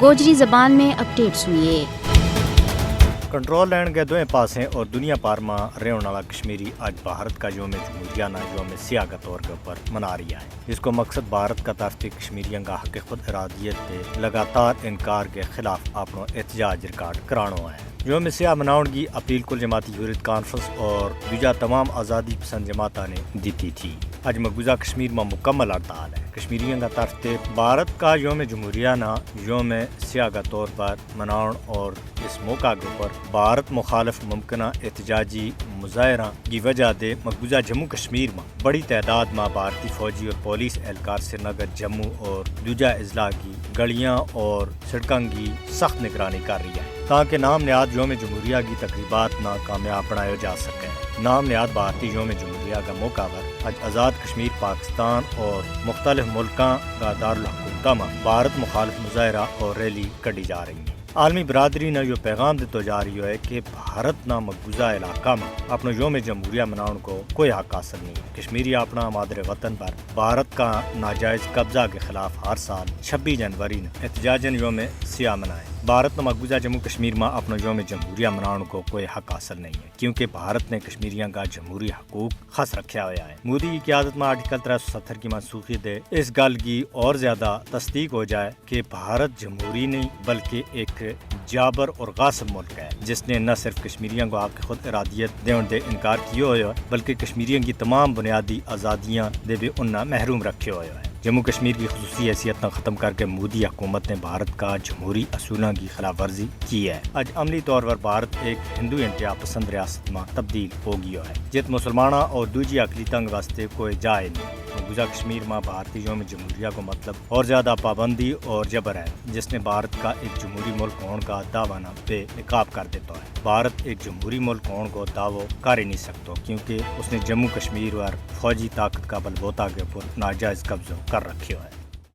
गोजरी ज़बान में अपडेट सुनिए। कंट्रोल लैंड के दोवें पासें और दुनिया पार में रहने वाला कश्मीरी आज भारत का योम जमहूरिया ना योम सियाह के तौर के ऊपर मना रहा है, जिसको मकसद भारत का तरफ कश्मीरियों का हक खुद इरादियत के लगातार इनकार के खिलाफ अपनो एहतजाज रिकॉर्ड कराना है। योम सियाह मनाउण की अपील कुल जमाती यूरित कॉन्फ्रेंस और दूजा तमाम आज़ादी पसंद जमाता ने दी थी। आज मकबूजा कश्मीर में मुकम्मल हड़ताल है। कश्मीरियों का तरफ से भारत का योम जमहूरिया ना योम सियाह के तौर पर मनाउण और इस मौका के ऊपर भारत मुखालिफ मुमकिन एहतजाजी मुजाहरा की वजह से मकबूजा जम्मू कश्मीर में बड़ी तादाद में भारतीय फौजी और पुलिस एहलकार श्रीनगर जम्मू और दूजा अजला की गलियां और सड़कों की सख्त निगरानी कर रही है ताकि नाम नहाद योम जमहूरिया की तकरीबात ना कामयाब बनाया जा सके। नाम नहाद भारतीय योम जमहूरिया का मौका पर आज आज़ाद कश्मीर पाकिस्तान और मुख्तलिफ मुल्कों का दारुल हुकूमत में भारत मुखालिफ मुजाहरा और रैली कड़ी जा रही है। आलमी बरादरी ने यो पैगाम देते जा रही है कि भारत ना मकबूजा इलाका में अपना योम जमहूरिया मनाउण को कोई हक हासिल नहीं है। कश्मीरी अपना मादरे वतन पर भारत का नाजायज कब्जा के खिलाफ हर साल 26 जनवरी ने एहतजाजन योम सियाह मनाए। भारत ने मकबूजा जम्मू कश्मीर में अपना योम जमहूरिया मनाउण को कोई हक हासिल नहीं है, क्योंकि भारत ने कश्मीरियों का जमहूरी हकूक खस रखा हुआ है। मोदी की क़यादत में आर्टिकल 370 की मनसूखी दे इस गल की और ज्यादा तस्दीक हो जाए कि भारत जमहूरी नहीं बल्कि एक जाबर और गासिब मुल्क है, जिसने न सिर्फ कश्मीरियों को आपके खुद इरादियत देने दे इनकार किया हुआ है बल्कि कश्मीरियों की तमाम बुनियादी आज़ादियाँ दे भी उन्हें महरूम रखे हुए है। जम्मू कश्मीर की खुसूसी हैसियत ख़त्म करके मोदी हुकूमत ने भारत का जमहूरी असूलों की खिलाफ वर्जी की है। आज अमली तौर पर भारत एक हिंदू इंतहा पसंद रियासत में तब्दील हो गया है, जित मुसलमाना और दूजी अकलीतों के वास्ते कोई जाए नहीं। मकबूजा कश्मीर में भारतीय योम जमहूरिया को मतलब और ज्यादा पाबंदी और जबर है, जिसने भारत का एक जमहूरी मुल्क होने का दावा न बेनकाब कर देता है। भारत एक जमहूरी मुल्क होने को दावो कर ही नहीं सकता, क्योंकि उसने जम्मू कश्मीर और फौजी ताकत का बलबूता के ऊपर नाजायज कब्जा कर रखे है।